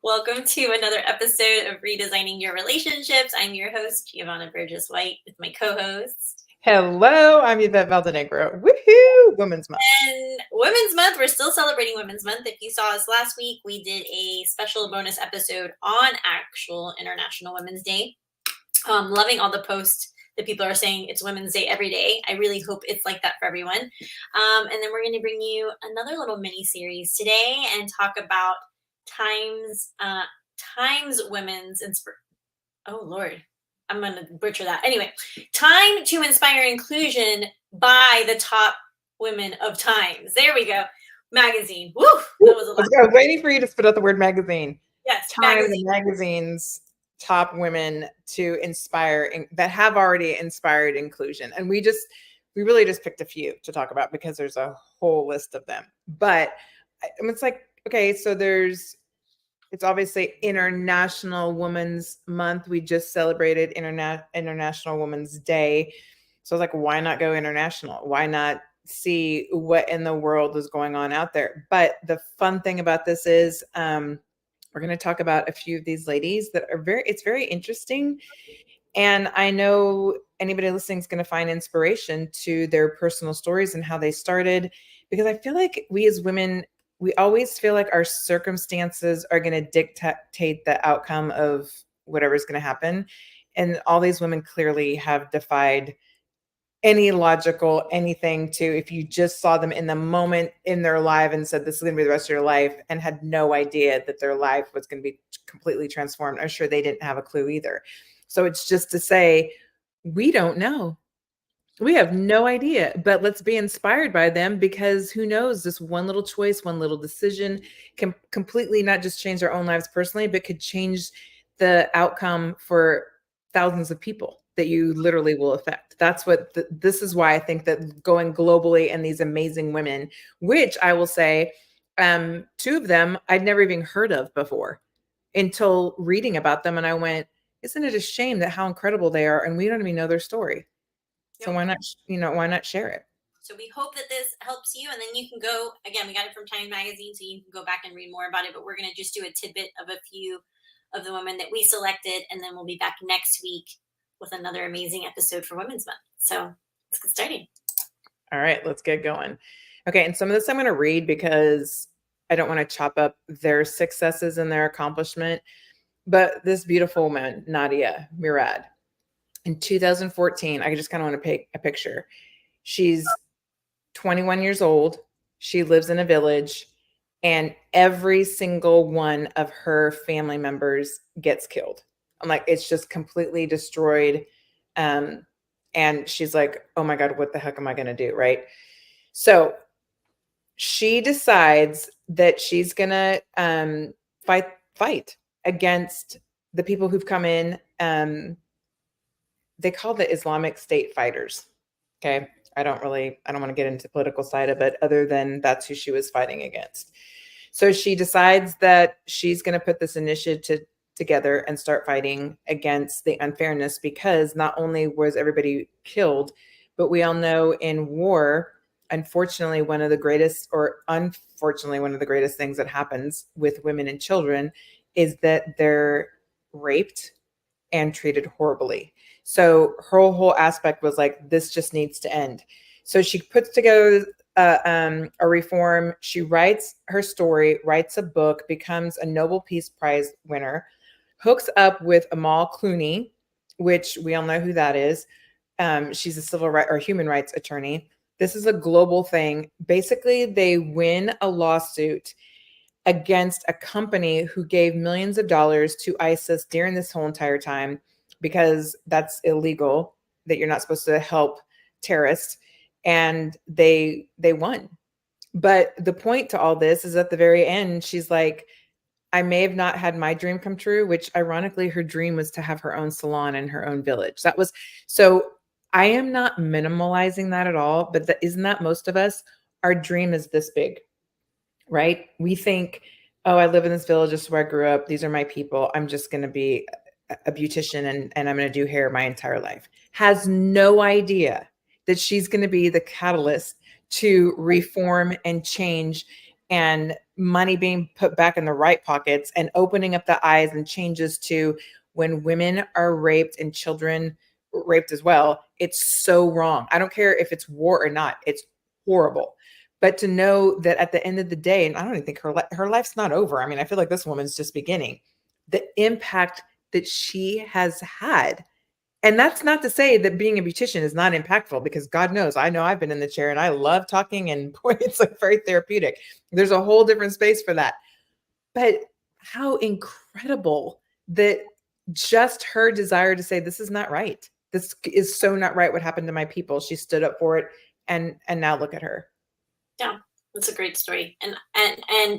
Welcome to another episode of Redesigning Your Relationships. I'm your host, Giovanna Burgess-White, with my co-host. Hello, I'm Yvette Valdenegro. Woohoo! Women's Month. And Women's Month, we're still celebrating Women's Month. If you saw us last week, we did a special bonus episode on actual International Women's Day. Loving all the posts that people are saying it's Women's Day every day. I really hope it's like that for everyone. And then we're going to bring you another little mini series today and talk about Times Women's oh Lord, I'm gonna butcher that. Anyway, Time to Inspire Inclusion by the top women of Times. There we go. Magazine. Woo! That was a lot. I was waiting for you to spit out the word magazine. Yes, Time magazine. the magazine's top women to inspire that have already inspired inclusion, and we really just picked a few to talk about because there's a whole list of them. But it's like, okay, so it's obviously International Women's Month. We just celebrated International Women's Day. So I was like, why not go international? Why not see what in the world is going on out there? But the fun thing about this is we're going to talk about a few of these ladies that are it's very interesting. And I know anybody listening is going to find inspiration to their personal stories and how they started, because I feel like we as women, we always feel like our circumstances are going to dictate the outcome of whatever's going to happen. And all these women clearly have defied any logical anything to, if you just saw them in the moment in their life and said, this is going to be the rest of your life, and had no idea that their life was going to be completely transformed. I'm sure they didn't have a clue either. So it's just to say, we don't know. We have no idea, but let's be inspired by them, because who knows, this one little choice, one little decision can completely not just change their own lives personally, but could change the outcome for thousands of people that you literally will affect. That's what this is why I think that going globally and these amazing women, which I will say, two of them I'd never even heard of before until reading about them. And I went, isn't it a shame that how incredible they are and we don't even know their story? So why not share it? So we hope that this helps you, and then you can go, again, we got it from Time Magazine, so you can go back and read more about it, but we're going to just do a tidbit of a few of the women that we selected, and then we'll be back next week with another amazing episode for Women's Month. So let's get started. All right, let's get going. Okay, and some of this I'm going to read because I don't want to chop up their successes and their accomplishment, but this beautiful woman, Nadia Murad, in 2014, I just kind of want to paint a picture. She's 21 years old. She lives in a village, and every single one of her family members gets killed. I'm like, it's just completely destroyed. And she's like, oh my God, what the heck am I going to do? Right. So she decides that she's going to fight against the people who've come in. They call the Islamic State fighters. Okay. I don't want to get into the political side of it, other than that's who she was fighting against. So she decides that she's going to put this initiative together and start fighting against the unfairness, because not only was everybody killed, but we all know in war, unfortunately, one of the greatest things that happens with women and children is that they're raped and treated horribly. So her whole aspect was like, this just needs to end. So she puts together a reform. She writes her story, writes a book, becomes a Nobel Peace Prize winner, hooks up with Amal Clooney, which we all know who that is. She's a civil rights or human rights attorney. This is a global thing. Basically, they win a lawsuit against a company who gave millions of dollars to ISIS during this whole entire time, because that's illegal, that you're not supposed to help terrorists. And they won. But the point to all this is, at the very end, she's like, I may have not had my dream come true, which ironically, her dream was to have her own salon in her own village. So I am not minimalizing that at all, but isn't that most of us? Our dream is this big, right? We think, oh, I live in this village. This is where I grew up. These are my people. I'm just going to be a beautician and I'm going to do hair my entire life. Has no idea that she's going to be the catalyst to reform and change and money being put back in the right pockets and opening up the eyes and changes to when women are raped and children raped as well. It's so wrong. I don't care if it's war or not. It's horrible. But to know that at the end of the day, and I don't even think her life's not over. I mean, I feel like this woman's just beginning. The impact that she has had. And that's not to say that being a beautician is not impactful, because God knows, I know I've been in the chair and I love talking, and boy, it's like very therapeutic. There's a whole different space for that. But how incredible that just her desire to say, this is not right. This is so not right what happened to my people. She stood up for it, and now look at her. Yeah, that's a great story. And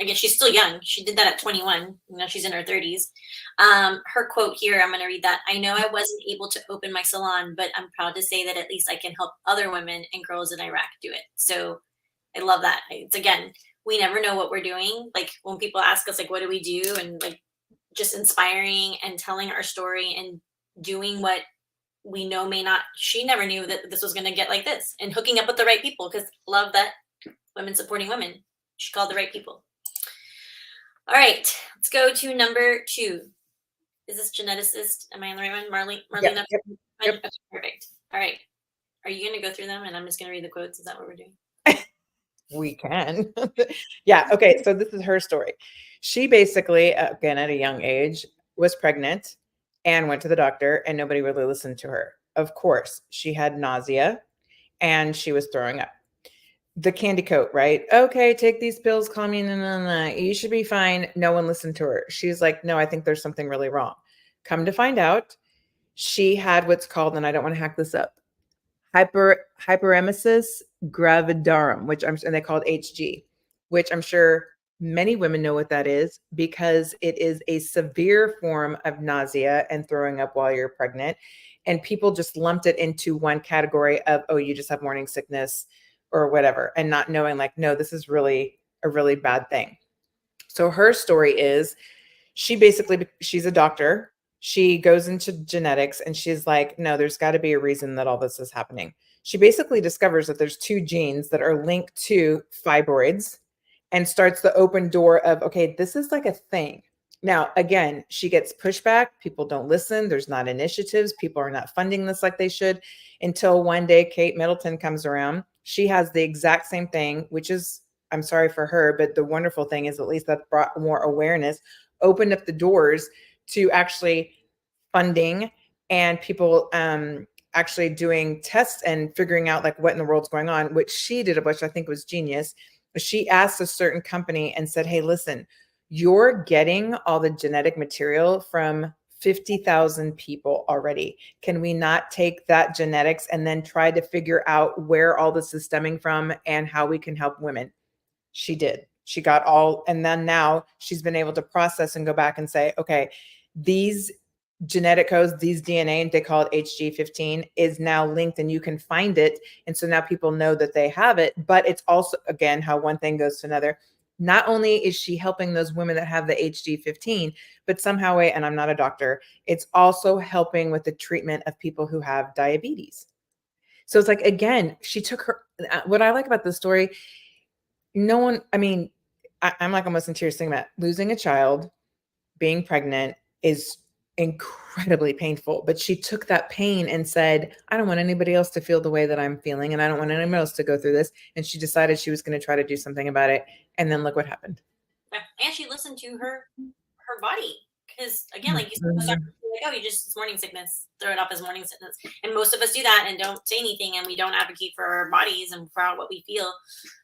again, she's still young. She did that at 21. She's in her 30s. Her quote here, I'm going to read that. "I know I wasn't able to open my salon, but I'm proud to say that at least I can help other women and girls in Iraq do it." So I love that. It's, again, we never know what we're doing. Like when people ask us, like, what do we do? And like just inspiring and telling our story and doing what we know may not, she never knew that this was going to get like this, and hooking up with the right people, because love that women supporting women. She called the right people. All right, let's go to number 2. Is this geneticist? Am I on the right one? Marlene? Yep. Okay, perfect. All right. Are you going to go through them and I'm just going to read the quotes? Is that what we're doing? We can. Yeah. Okay. So this is her story. She basically, again, at a young age, was pregnant and went to the doctor, and nobody really listened to her. Of course, she had nausea and she was throwing up. The candy coat, right? Okay, take these pills, calm you, you should be fine. No one listened to her. She's like, no, I think there's something really wrong. Come to find out, she had what's called, and I don't want to hack this up, hyperemesis gravidarum, and they call it HG, which I'm sure many women know what that is, because it is a severe form of nausea and throwing up while you're pregnant. And people just lumped it into one category of, oh, you just have morning sickness or whatever, and not knowing, like, no, this is really a really bad thing. So her story is, she's a doctor. She goes into genetics and she's like, no, there's got to be a reason that all this is happening. She basically discovers that there's 2 genes that are linked to fibroids, and starts the open door of, okay, this is like a thing. Now, again, she gets pushback. People don't listen. There's not initiatives. People are not funding this like they should, until one day Kate Middleton comes around. She has the exact same thing, which is, I'm sorry for her, but the wonderful thing is at least that brought more awareness, opened up the doors to actually funding and people actually doing tests and figuring out like what in the world's going on, which she did, which I think was genius. She asked a certain company and said, hey, listen, you're getting all the genetic material from 50,000 people already. Can we not take that genetics and then try to figure out where all this is stemming from and how we can help women? She did. She got all, and then now she's been able to process and go back and say, okay, these genetic codes, these DNA, and they call it HG15, is now linked and you can find it. And so now people know that they have it, but it's also, again, how one thing goes to another. Not only is she helping those women that have the HG15, but somehow, and I'm not a doctor, it's also helping with the treatment of people who have diabetes. So it's like, again, she took her, what I like about this story, no one, I mean, I'm like almost in tears thinking about losing a child, being pregnant is incredibly painful, but she took that pain and said, I don't want anybody else to feel the way that I'm feeling, and I don't want anyone else to go through this. And she decided she was going to try to do something about it. And then look what happened. And she listened to her body. Because again, like you said, like, oh, it's morning sickness, throw it off as morning sickness. And most of us do that and don't say anything, and we don't advocate for our bodies and for what we feel.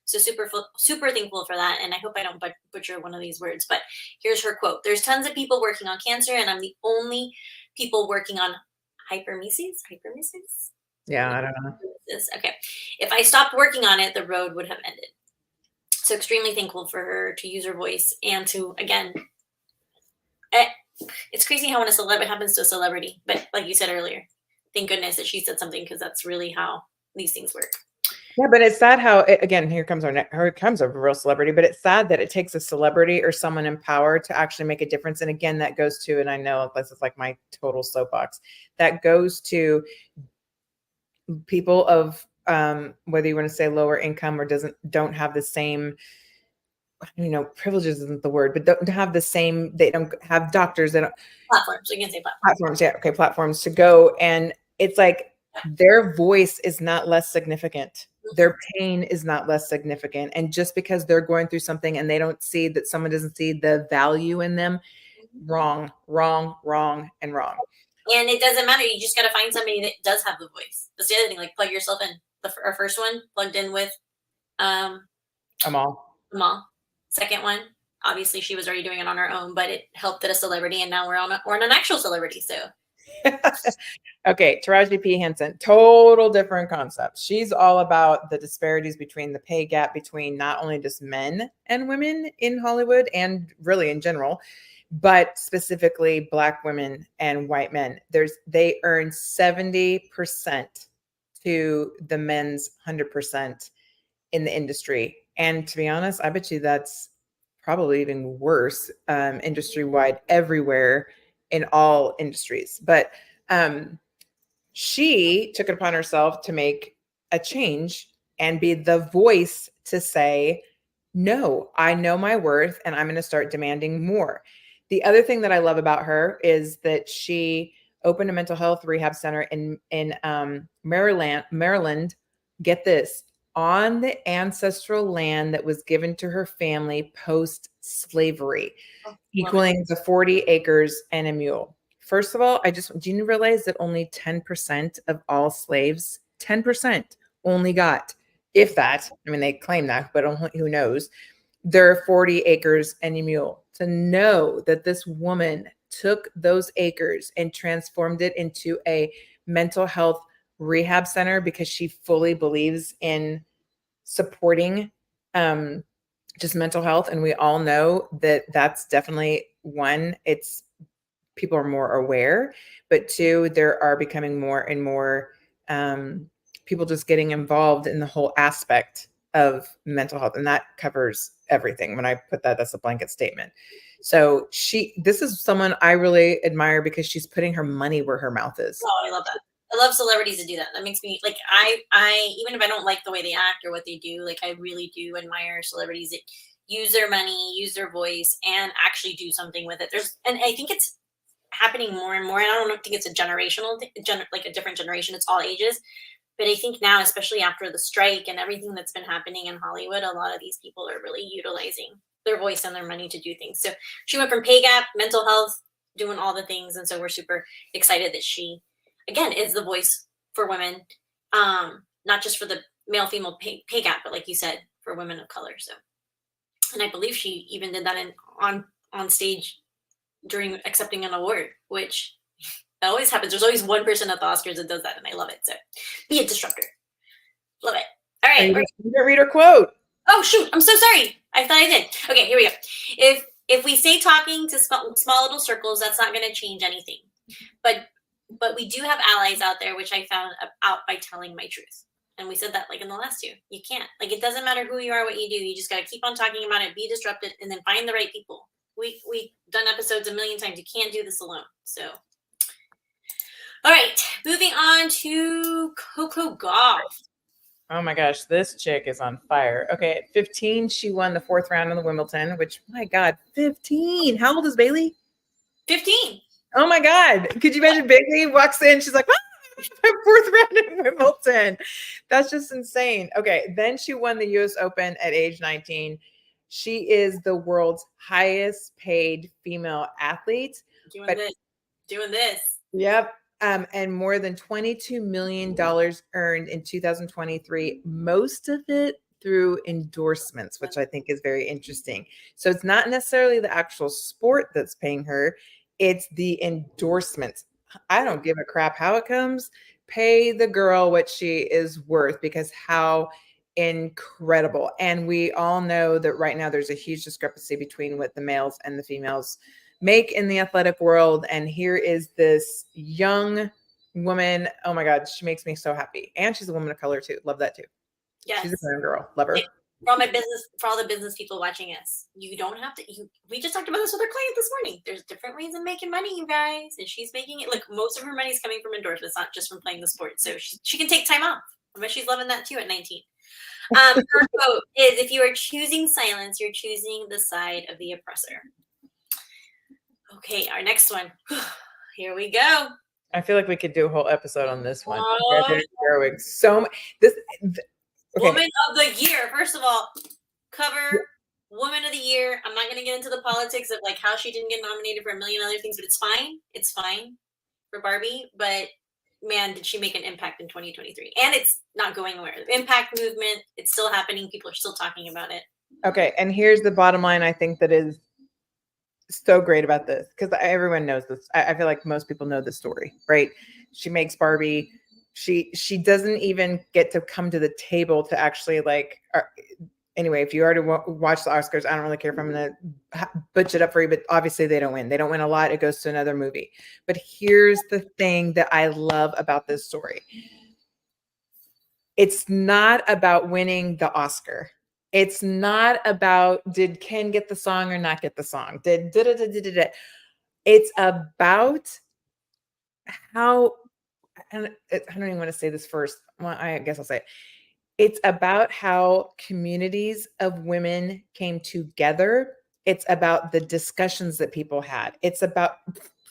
So super thankful for that. And I hope I don't butcher one of these words, but here's her quote. There's tons of people working on cancer, and I'm the only people working on hypermesis. Yeah, I don't know. Okay. If I stopped working on it, the road would have ended. So extremely thankful for her to use her voice and to, again, it's crazy how when it happens to a celebrity, but like you said earlier, thank goodness that she said something, because that's really how these things work. Yeah, but it's sad how, again, here comes a real celebrity, but it's sad that it takes a celebrity or someone in power to actually make a difference. And again, that goes to, and I know this is like my total soapbox, that goes to people of whether you want to say lower income or don't have the same privileges isn't the word, but don't have the same, they don't have doctors, they don't Platforms. You can say platforms. platforms. Yeah. Okay. Platforms to go. And it's like their voice is not less significant. Their pain is not less significant. And just because they're going through something and they don't see that someone doesn't see the value in them, wrong, wrong, wrong, and wrong. And it doesn't matter. You just got to find somebody that does have the voice. That's the other thing. Like plug yourself in. Our first one plugged in with Amal. Second one, obviously she was already doing it on her own, but it helped at a celebrity, and now we're on an actual celebrity. So okay, Taraji P. Henson, total different concept. She's all about the disparities between the pay gap between not only just men and women in Hollywood and really in general, but specifically Black women and white men. They earn 70% to the men's 100% in the industry. And to be honest, I bet you that's probably even worse industry-wide everywhere in all industries. But she took it upon herself to make a change and be the voice to say, no, I know my worth and I'm going to start demanding more. The other thing that I love about her is that she opened a mental health rehab center in Maryland. Get this, on the ancestral land that was given to her family post-slavery, equaling the 40 acres and a mule. First of all, do you realize that only 10% of all slaves, 10% only got, if that, I mean, they claim that, but who knows, their 40 acres and a mule. To know that this woman took those acres and transformed it into a mental health rehab center because she fully believes in supporting just mental health. And we all know that that's definitely one, it's people are more aware, but two, there are becoming more and more people just getting involved in the whole aspect of mental health. And that covers everything. When I put that, that's a blanket statement. So this is someone I really admire because she's putting her money where her mouth is. Oh, I love that. I love celebrities to do that. That makes me like, I even if I don't like the way they act or what they do, like I really do admire celebrities that use their money, use their voice, and actually do something with it. And I think it's happening more and more. And I don't think it's a generational thing, like a different generation. It's all ages. But I think now, especially after the strike and everything that's been happening in Hollywood, a lot of these people are really utilizing their voice and their money to do things. So she went from pay gap, mental health, doing all the things. And so we're super excited that she, again, is the voice for women, not just for the male-female pay gap, but like you said, for women of color. So, and I believe she even did that on stage during accepting an award, which that always happens. There's always one person at the Oscars that does that, and I love it. So be a disruptor. Love it. All right. Read her quote. Oh, shoot. I'm so sorry. I thought I did. Okay, here we go. If we say talking to small little circles, that's not going to change anything. But we do have allies out there, which I found out by telling my truth. And we said that like in the last two. You can't. Like, it doesn't matter who you are, what you do. You just got to keep on talking about it, be disrupted, and then find the right people. We've done episodes a million times. You can't do this alone. So, all right, moving on to Coco Gauff. Oh my gosh, this chick is on fire. Okay, at 15, she won the 4th round in the Wimbledon, which, my God, 15. How old is Bailey? 15. Oh my God. Could you imagine Bailey walks in, she's like, 4th round in Wimbledon. That's just insane. Okay, then she won the US Open at age 19. She is the world's highest paid female athlete. Doing this. Yep. And more than $22 million earned in 2023, most of it through endorsements, which I think is very interesting. So it's not necessarily the actual sport that's paying her, it's the endorsements. I don't give a crap how it comes. Pay the girl what she is worth, because how incredible. And we all know that right now there's a huge discrepancy between what the males and the females make in the athletic world. And here is this young woman. Oh my God, she makes me so happy. And she's a woman of color too. Love that too. Yes. She's a brown girl. Love her. For all the business people watching us, you don't have to, we just talked about this with our client this morning. There's different ways of making money, you guys. And she's making it, look, most of her money is coming from endorsements, not just from playing the sport. So she can take time off. I bet she's loving that too at 19. Her quote is, if you are choosing silence, you're choosing the side of the oppressor. Okay, our next one. Here we go. I feel like we could do a whole episode on this one. Oh. Gerwig. So this okay. Woman of the year. First of all, cover Woman of the Year. I'm not going to get into the politics of like how she didn't get nominated for a million other things, but it's fine. It's fine for Barbie. But man, did she make an impact in 2023? And it's not going anywhere. The impact movement, it's still happening. People are still talking about it. Okay, and here's the bottom line. I think that is so great about this, because everyone knows this. I feel like most people know the story, right? She makes Barbie. She doesn't even get to come to the table to actually like. Anyway, if you already watch the Oscars, I don't really care if I'm going to butch it up for you, but obviously they don't win. They don't win a lot. It goes to another movie. But here's the thing that I love about this story. It's not about winning the Oscar. It's not about, did Ken get the song or not get the song? It's about how, and I don't even want to say this first. Well, I guess I'll say it. It's about how communities of women came together. It's about the discussions that people had. It's about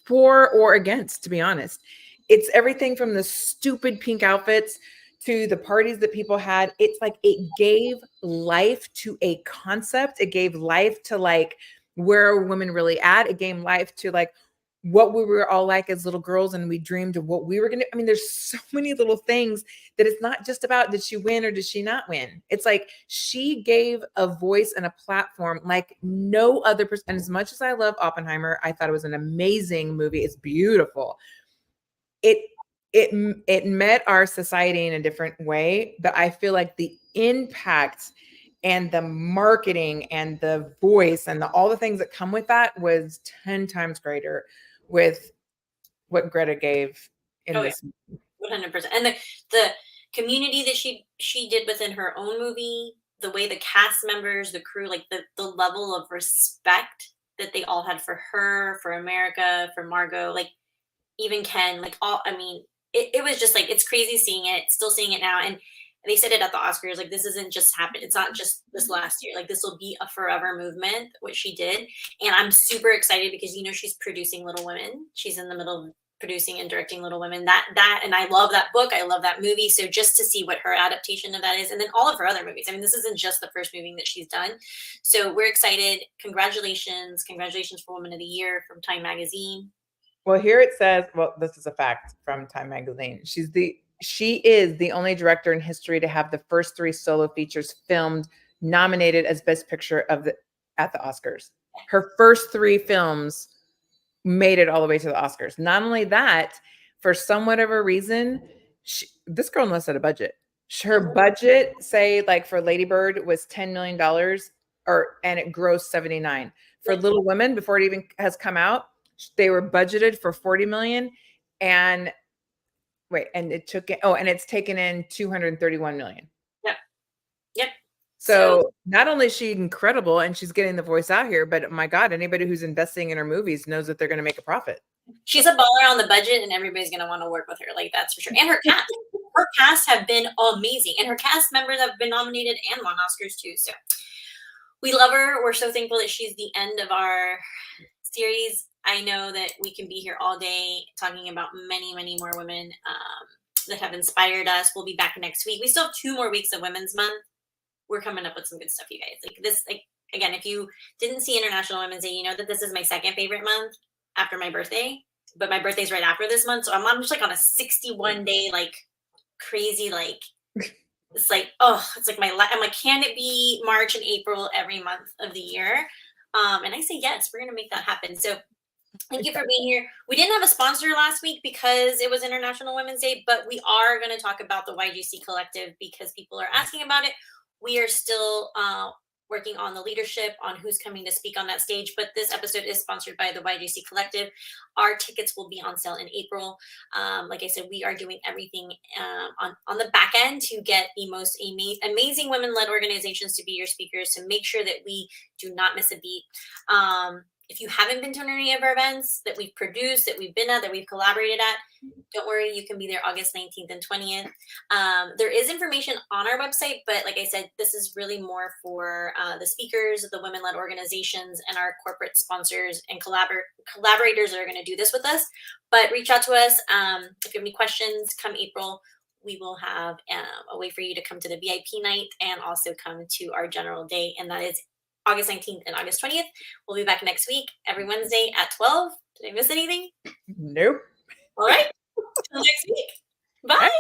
for or against, to be honest. It's everything from the stupid pink outfits to the parties that people had. It's like it gave life to a concept. It gave life to like where are women really at. It gave life to like what we were all like as little girls, and we dreamed of what we were going to. I mean, there's so many little things that it's not just about did she win or did she not win. It's like she gave a voice and a platform like no other person. And as much as I love Oppenheimer, I thought it was an amazing movie. It's beautiful. It met our society in a different way, but I feel like the impact and the marketing and the voice and all the things that come with that was 10 times greater with what Greta gave in this. 100%. And the community that she did within her own movie, the way the cast members, the crew, like the level of respect that they all had for her, for America, for Margot, like even Ken, like all, I mean, it was just like, it's crazy seeing it, still seeing it now. And they said it at the Oscars, like, this isn't just happened. It's not just this last year. Like, this will be a forever movement, what she did. And I'm super excited because, you know, she's producing Little Women. She's in the middle of producing and directing Little Women. And I love that book. I love that movie. So just to see what her adaptation of that is, and then all of her other movies. I mean, this isn't just the first movie that she's done. So we're excited. Congratulations. Congratulations for Woman of the Year from Time Magazine. Well, here it says, well, this is a fact from Time Magazine. She is the only director in history to have the first 3 solo features filmed nominated as Best Picture at the Oscars. Her first 3 films made it all the way to the Oscars. Not only that, for some whatever reason, this girl must have a budget. Her budget, say like for Lady Bird, was $10 million, and it grossed 79. For Little Women, before it even has come out, they were budgeted for 40 million, and it's taken in 231 million. Yep. So not only is she incredible and she's getting the voice out here, but my God, anybody who's investing in her movies knows that they're going to make a profit. She's a baller on the budget, and everybody's going to want to work with her. Like, that's for sure. And her cast have been amazing, and her cast members have been nominated and won Oscars too. So we love her. We're so thankful that she's the end of our series. I know that we can be here all day talking about many, many more women that have inspired us. We'll be back next week. We still have 2 more weeks of Women's Month. We're coming up with some good stuff, you guys. Like this, like again, if you didn't see International Women's Day, you know that this is my second favorite month after my birthday. But my birthday's right after this month, so I'm just like on a 61-day like crazy like. It's like, it's like I'm like, can it be March and April every month of the year? And I say yes, we're gonna make that happen. So thank you for being here. We didn't have a sponsor last week because it was International Women's Day, but we are going to talk about the YGC Collective because people are asking about it. We are still working on the leadership on who's coming to speak on that stage, but this episode is sponsored by the YGC Collective. Our tickets will be on sale in April. Like I said, we are doing everything on the back end to get the most amazing women-led organizations to be your speakers, to make sure that we do not miss a beat. If you haven't been to any of our events that we've produced, that we've been at, that we've collaborated at, don't worry, you can be there August 19th and 20th. There is information on our website, but like I said, this is really more for the speakers, the women-led organizations, and our corporate sponsors and collaborators that are going to do this with us. But reach out to us. If you have any questions, come April, we will have a way for you to come to the VIP night and also come to our general day, and that is August 19th and August 20th. We'll be back next week, every Wednesday at 12. Did I miss anything? Nope. All right. Till next week. Bye. All right.